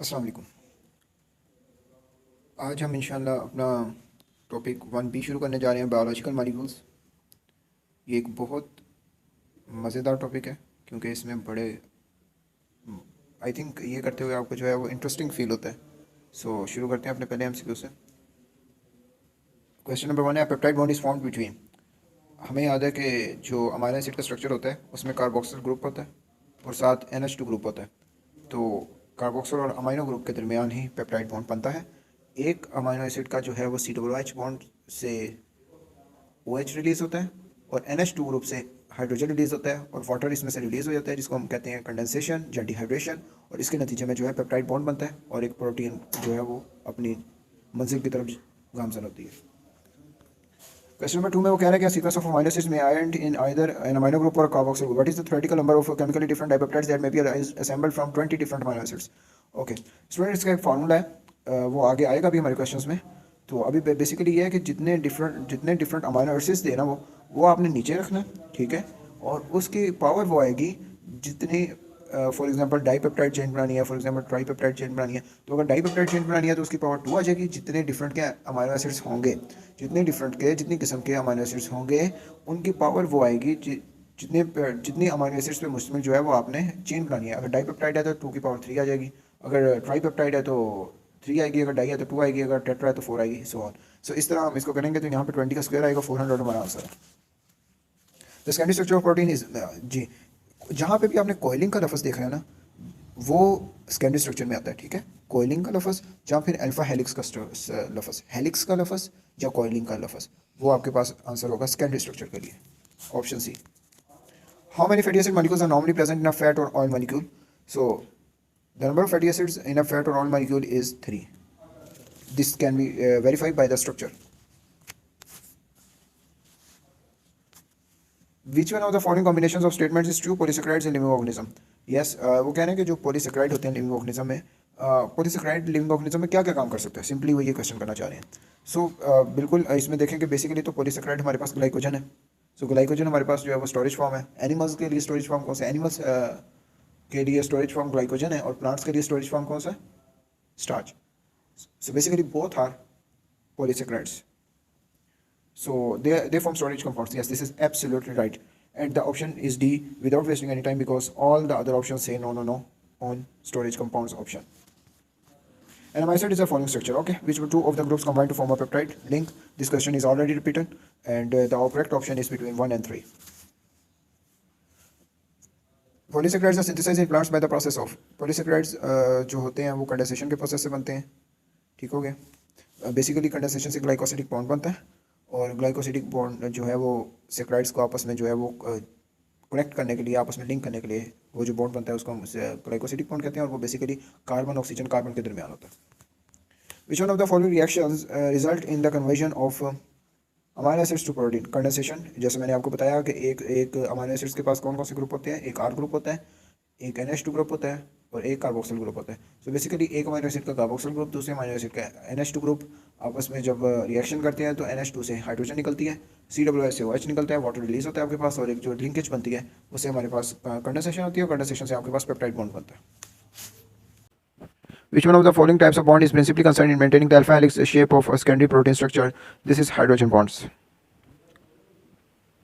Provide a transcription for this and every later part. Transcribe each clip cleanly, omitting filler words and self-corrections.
अस्सलाम वालेकुम। आज हम इंशाल्लाह अपना टॉपिक 1B शुरू करने जा रहे हैं, बायोलॉजिकल मॉलिक्यूल्स। ये एक बहुत मज़ेदार टॉपिक है क्योंकि इसमें बड़े आई थिंक ये करते हुए आपको जो है वो इंटरेस्टिंग फील होता है। शुरू करते हैं अपने पहले MCQ से। क्वेश्चन नंबर 1 है, peptide bond is formed between. हमें याद है कि जो अमाइनो एसिड का स्ट्रक्चर होता है उसमें कार्बोक्सिल ग्रुप होता है और साथ NH2 ग्रुप होता है। तो कार्बोक्सिल और अमाइनो ग्रुप के दरमियान ही पेप्टाइड बॉन्ड बनता है। एक अमाइनो एसिड का जो है वो COOH बॉन्ड से OH रिलीज़ होता है और NH2 ग्रुप से हाइड्रोजन रिलीज़ होता है और वाटर इसमें से रिलीज़ हो जाता है, जिसको हम कहते हैं कंडेंसेशन या डिहाइड्रेशन। और इसके नतीजे में जो है पेप्टाइड बॉन्ड बनता है और एक प्रोटीन जो है वो अपनी मंजिल की तरफ गामजन होती है। क्वेश्चन नंबर 2 में वो कह रहा है कि सीक्वेंस ऑफ अमाइनो एसिड्स में iron in either an amino group और carboxyl group. What is the theoretical number of chemically different dipeptides that may be assembled from 20 different amino acids. Okay students, इसका एक formula है, वो आगे आएगा भी हमारे क्वेश्चंस में। तो अभी बेसिकली ये है कि जितने डिफरेंट अमाइनो एसिड्स थे ना वो आपने नीचे रखना है, ठीक है। और उसकी पावर वो आएगी जितनी फॉर एग्जांपल डाईपेप्टाइड चेन बनानी है, फॉर एग्जांपल ट्राईपेप्टाइड चेन बनानी है। तो अगर डाईपेप्टाइड चेन बनानी है तो उसकी पावर 2 आ जाएगी। जितने डिफरेंट के अमाइनो एसिड्स होंगे, जितनी किस्म के अमाइनो एसिड्स होंगे, उनकी पावर वो आएगी जितनी अमाइनो एसिड्स पे मुश्तमिल जो है वो आपने चेन बनानी है। अगर डाईपेप्टाइड है तो 2 की पावर 3 आ जाएगी, अगर ट्राईपेप्टाइड है तो 3 आएगी, अगर डाई है तो 2 आएगी, अगर टेट्रा है तो 4 आएगी, सो ऑन। सो इस तरह हम इसको करेंगे तो यहाँ पे 20 का स्क्वायर आएगा, 400 हमारा आंसर है। The secondary structure of protein is जी, जहाँ पे भी आपने कोयलिंग का लफ्ज़ देख रहे हैं ना, वो सेकेंडरी स्ट्रक्चर में आता है, ठीक है। कोयलिंग का लफ्ज़ या फिर अल्फा हेलिक्स का लफ्ज़, हेलिक्स का लफ्ज़ या कोयलिंग का लफ्ज़, वो आपके पास आंसर होगा सेकेंडरी स्ट्रक्चर के लिए, option C. How many fatty acid molecules are normally present in a fat or oil molecule. So the number of fatty acids in a fat or oil molecule is 3. This can be verified by the structure. Which one of the following combinations of statements is true polysaccharides in living organism? Yes, वो कह रहे हैं कि जो polysaccharide होते हैं living organism में, polysaccharide living organism में क्या क्या काम कर सकते हैं, सिंपली वो ये क्वेश्चन करना चाह रहे हैं। बिल्कुल इसमें देखें कि बेसिकली तो पोलीसेक्राइड हमारे पास ग्लाइकोजन है। ग्लाइकोजन हमारे पास जो है वो स्टोरेज फॉर्म है। एनिमल्स के लिए स्टोरेज फॉर्म कौन सा है? एनिमल्स के लिए स्टोरेज फॉर्म ग्लाइकोजन है और प्लांट्स के लिए स्टोरेज फॉर्म कौन सा है? Starch. So basically both are polysaccharides. So they form storage compounds. Yes, this is absolutely right. And the option is D, without wasting any time, because all the other options say no on storage compounds option. And amino acid is a following structure. Okay, which two of the groups combine to form a peptide link? This question is already repeated, and the correct option is between 1 and 3. Polysaccharides are synthesized in plants by the process of polysaccharides जो होते हैं वो condensation के process से बनते हैं, ठीक हो गया। बेसिकली कंडेंसेशन से ग्लाइकोसिडिक बॉन्ड बनता है और ग्लाइकोसिडिक बॉन्ड जो है वो सेक्राइड्स को आपस में जो है वो कनेक्ट करने के लिए, आपस में लिंक करने के लिए वो जो बॉन्ड बनता है उसको हम ग्लाइकोसिडिक बॉन्ड कहते हैं और वो बेसिकली कार्बन ऑक्सीजन कार्बन के दरमियान होता है। Which one of the following reactions result in the conversion of amino acids to protein? Condensation, जैसे मैंने आपको बताया कि एक अमाइनो एसिड्स के पास कौन कौन से ग्रुप होते हैं, एक R ग्रुप होता है, एक NH2 ग्रुप होता है और एक कार्बोक्सिल ग्रुप होता है। सो बेसिकली एक अमाइनो एसिड का कार्बोक्सिल ग्रुप, दूसरे अमाइनो एसिड का NH2 ग्रुप आपस में जब रिएक्शन करते हैं तो NH2 से हाइड्रोजन निकलती है, COOH से OH निकलता है, वाटर रिलीज होता है आपके पास और एक जो लिंकेज बनती है उससे हमारे पास कंडेंसेशन होती है और कंडेंसेशन से आपके पास पेप्टाइड बॉन्ड बनता है। Which one of the following types of bond is principally concerned in maintaining the alpha helix shape of a secondary protein structure? This is hydrogen bonds.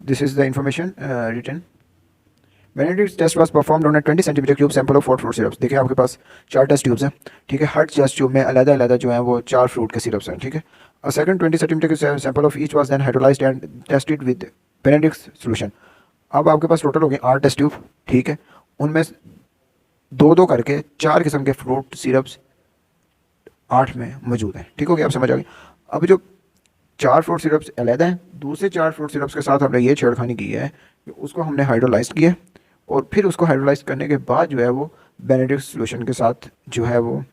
This is the information written. Benedict's test was performed on a 20 cm cube sample of 4 fruit syrups. देखिए आपके पास 4 test tubes हैं, ठीक है। हर test tube में अलग-अलग जो है वो 4 फ्रूट के सिरप्स हैं, ठीक है। A second 20 cm sample of each was then hydrolyzed and tested with Benedict's solution. अब आपके पास टोटल हो गए 8 टेस्ट ट्यूब, ठीक है। उनमें 2-2 करके 4 किस्म के फ्रूट सिरप्स 8 में मौजूद हैं, ठीक हो गया, आप समझ आ गए। अब जो 4 फ्रूट सिरप्स अलहदा हैं, दूसरे 4 फ्रूट सिरप्स के साथ हमने ये छेड़खानी की है कि उसको हमने हाइड्रोलाइज किया और फिर उसको हाइड्रोलाइज करने के बाद जो है वो बेनेडिक्ट सोल्यूशन के साथ जो है वो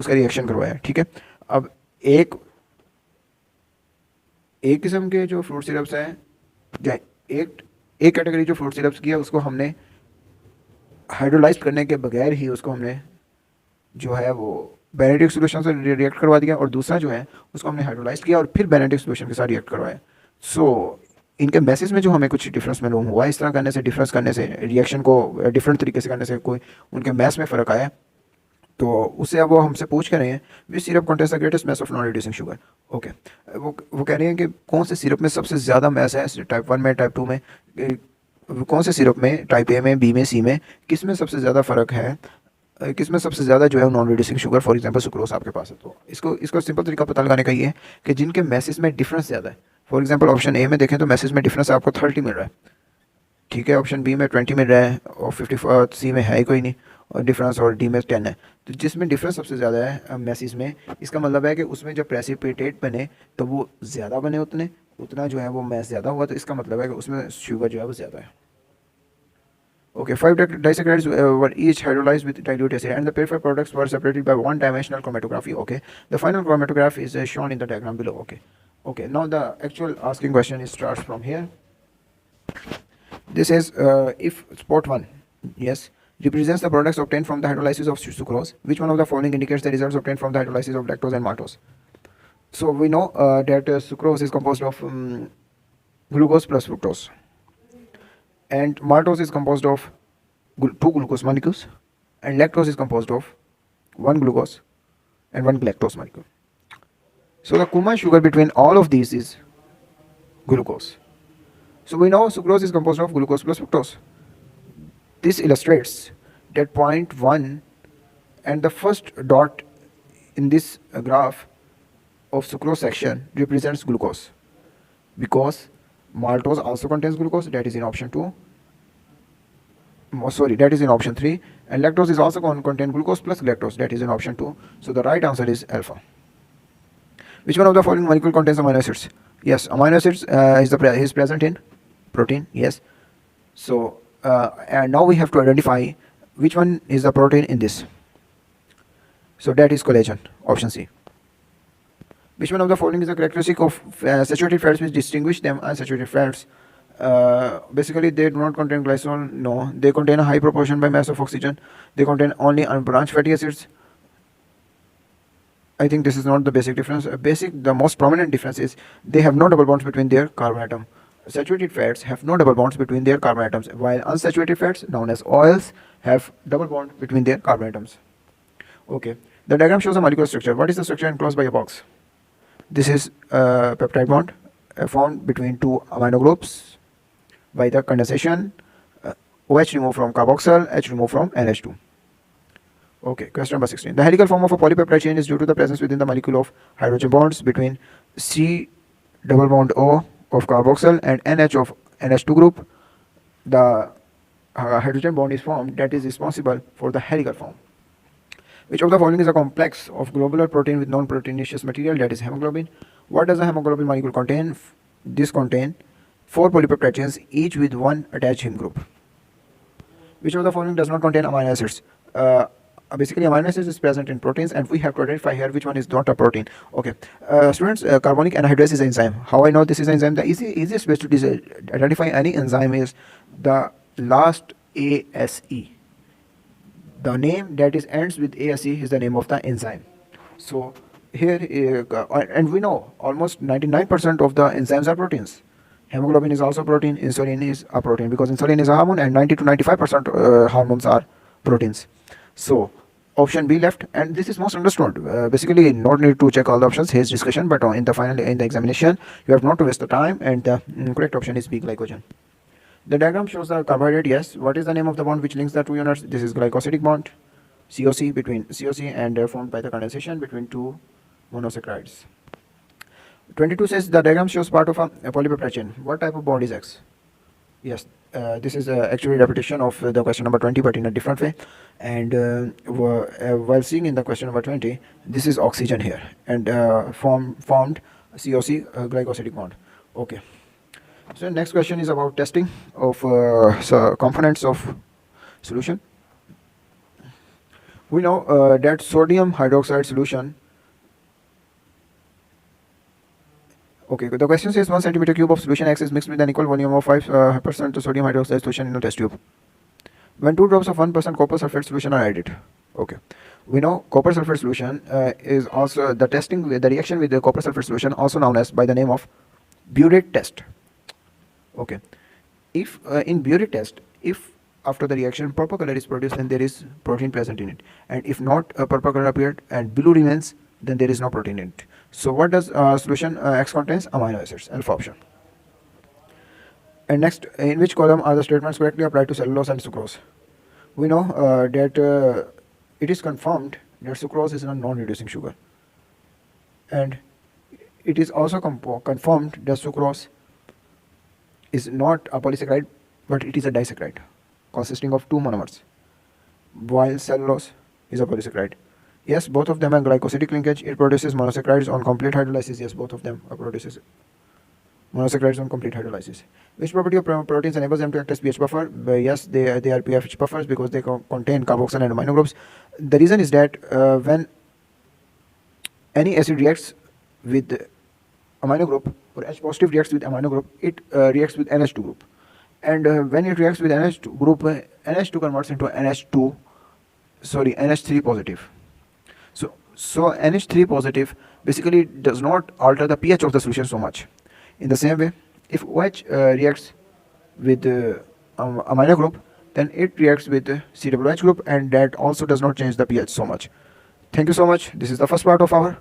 उसका रिएक्शन करवाया, ठीक है। अब एक किस्म के जो फ्रूट सिरप्स हैं, एक कैटेगरी जो फ्रूट सिरप्स की है उसको हमने हाइड्रोलाइज करने के बगैर ही उसको हमने जो है वो बेनेडिक्ट सोल्यूशन से रिएक्ट करवा दिया और दूसरा जो है उसको हमने हाइड्रोलाइज किया और फिर बेनेडिक्ट सोल्यूशन के साथ रिएक्ट करवाया। सो इनके मैसेज में जो हमें कुछ डिफरेंस मालूम हुआ, इस तरह करने से, डिफरेंस करने से, रिएक्शन को डिफरेंट तरीके से करने से कोई उनके मैस में फ़र्क आया, तो उससे अब वो हमसे पूछ कर रहे हैं which syrup contains the greatest mass of non reducing sugar. Okay, वो कह रहे हैं कि कौन से सिरप में सबसे ज़्यादा मैस है, टाइप 1 में, टाइप 2 में, कौन से सिरप में, टाइप ए में, बी में, सी में, किस में सबसे ज़्यादा फ़र्क है, किस में सबसे ज़्यादा जो है non reducing sugar for example sucrose आपके पास है। तो इसको सिंपल तरीका पता लगाने का ये है कि जिनके मैसेज में डिफरेंस ज़्यादा है, फॉर एग्जांपल ऑप्शन ए में देखें तो मैसेज में डिफरेंस आपको 30 मिल रहा है, ठीक है, ऑप्शन बी में 20 मिल रहा है और 54, सी में है ही कोई नहीं और डिफरेंस, और डी में 10 है। तो जिसमें डिफरेंस सबसे ज़्यादा है मैसेज में, इसका मतलब है कि उसमें जब प्रेसिपिटेट बने तो वो ज़्यादा बने, उतना जो है वो मैस ज़्यादा हुआ, तो इसका मतलब है कि उसमें शुगर जो है वो ज़्यादा है। Okay, 5 disaccharides were each hydrolyzed with dilute acid, and the purified products were separated by one-dimensional chromatography. Okay, the final chromatograph is shown in the diagram below. Okay. Now the actual asking question starts from here. This is if spot 1, yes, represents the products obtained from the hydrolysis of sucrose, which one of the following indicates the results obtained from the hydrolysis of lactose and maltose? So we know that sucrose is composed of glucose plus fructose, and maltose is composed of 2 glucose molecules, and lactose is composed of 1 glucose and 1 galactose molecule. So the common sugar between all of these is glucose. So we know sucrose is composed of glucose plus fructose. This illustrates that point 1 and the first dot in this graph of sucrose section represents glucose, because maltose also contains glucose, that is in option 2. That is in option 3, and lactose is also contain glucose plus galactose, that is in option 2. So the right answer is alpha. Which one of the following molecule contains amino acids? Yes, amino acids is present in protein. Yes. So and now we have to identify which one is the protein in this. So that is collagen, option C. Which one of the following is a characteristic of saturated fats which distinguish them unsaturated fats? Basically they do not contain glycerol. No, they contain a high proportion by mass of oxygen. They contain only unbranched fatty acids. I think this is not the basic difference. The most prominent difference is they have no double bonds between their carbon atom. Saturated fats have no double bonds between their carbon atoms, while unsaturated fats, known as oils, have double bond between their carbon atoms. Okay, the diagram shows a molecular structure. What is the structure enclosed by a box? This is a peptide bond formed between 2 amino groups by the condensation, OH removed from carboxyl, H removed from NH2. Okay, question number 16. The helical form of a polypeptide chain is due to the presence within the molecule of hydrogen bonds between C double bond O of carboxyl and NH of NH2 group. The hydrogen bond is formed that is responsible for the helical form. Which of the following is a complex of globular protein with non-proteinaceous material, that is hemoglobin? What does the hemoglobin molecule contain? This contains 4 polypeptide chains, each with 1 attached heme group. Which of the following does not contain amino acids? Basically amino acids is present in proteins, and we have to identify here which one is not a protein. Okay, students, carbonic anhydrase is an enzyme. How I know this is an enzyme? The easiest way to identify any enzyme is the last ASE. The name that is ends with ASE is the name of the enzyme. So here and we know almost 99% of the enzymes are proteins. Hemoglobin is also protein, insulin is a protein, because insulin is a hormone and 90 to 95% hormones are proteins. So option B left, and this is most understood. Basically not need to check all the options, here's discussion, but in the examination you have not to waste the time, and the correct option is B, glycogen. The diagram shows the carbohydrate. Yes, what is the name of the bond which links the 2 units? This is glycosidic bond, COC, between COC, and formed by the condensation between 2 monosaccharides. 22 says the diagram shows part of a polypeptide chain. What type of bond is X? Yes, this is actually repetition of the question number 20, but in a different way. And while seeing in the question number 20, this is oxygen here, and formed COC, glycosidic bond. Okay. So next question is about testing of components of solution. We know that sodium hydroxide solution. Okay, the question says 1 centimeter cube of solution X is mixed with an equal volume of 5% sodium hydroxide solution in a test tube. When 2 drops of 1% copper sulfate solution are added. Okay, we know copper sulfate solution is also the reaction with the copper sulfate solution, also known as by the name of Biuret test. Okay, if in Biuret test, if after the reaction purple color is produced, then there is protein present in it, and if not a purple color appeared and blue remains, then there is no protein in it. So what does solution X contains? Amino acids, alpha option. And next, in which column are the statements correctly applied to cellulose and sucrose? We know that it is confirmed that sucrose is a non-reducing sugar, and it is also confirmed that sucrose is not a polysaccharide, but it is a disaccharide consisting of two monomers, while cellulose is a polysaccharide. Yes, both of them have glycosidic linkage. It produces monosaccharides on complete hydrolysis. Yes, both of them produces monosaccharides on complete hydrolysis. Which property of proteins enables them to act as pH buffer? Yes, they are pH buffers because they contain carboxyl and amino groups. The reason is that when any acid reacts with amino group, or H positive reacts with amino group, it reacts with NH2 group, and when it reacts with NH2 group, NH2 converts into NH3 positive. So NH3 positive basically does not alter the pH of the solution so much. In the same way, if OH reacts with amino group, then it reacts with COH group, and that also does not change the pH so much. Thank you so much. This is the first part of our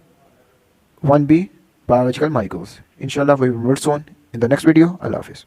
1B biological molecules. Inshallah, we will meet soon in the next video. Allah Hafiz.